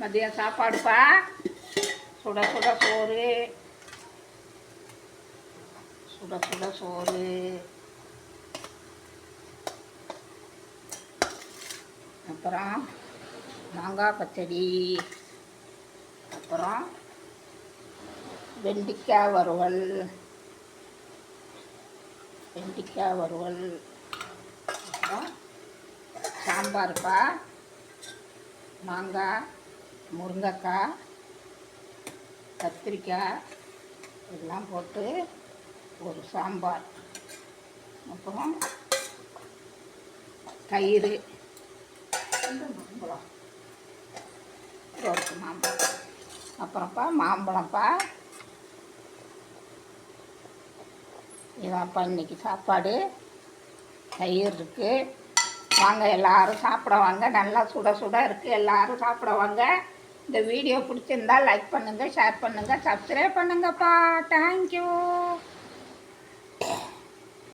மதியம் சாப்பாடுப்பா. சுட சுட சோறு, சுட சுட சோறு. அப்புறம் மாங்காய் பச்சடி, அப்புறம் வெண்டைக்காய் வறுவல், அப்புறம் சாம்பார்ப்பா. மாங்காய், முருங்கைக்காய், கத்திரிக்காய் எல்லாம் போட்டு ஒரு சாம்பார். அப்புறம் தயிர், மாம்பழம், ஒரு மாம்பழம். அப்புறம்ப்பா மாம்பழம்ப்பா. இதான்ப்பா இன்றைக்கி சாப்பாடு. தயிர் இருக்குது. வாங்க எல்லோரும் சாப்பிட வாங்க. நல்லா சுட சுட இருக்குது. எல்லோரும் சாப்பிட வாங்க. இந்த வீடியோ பிடிச்சிருந்தா லைக் பண்ணுங்கள், ஷேர் பண்ணுங்கள், சப்ஸ்கிரைப் பண்ணுங்கப்பா. தேங்க்யூ.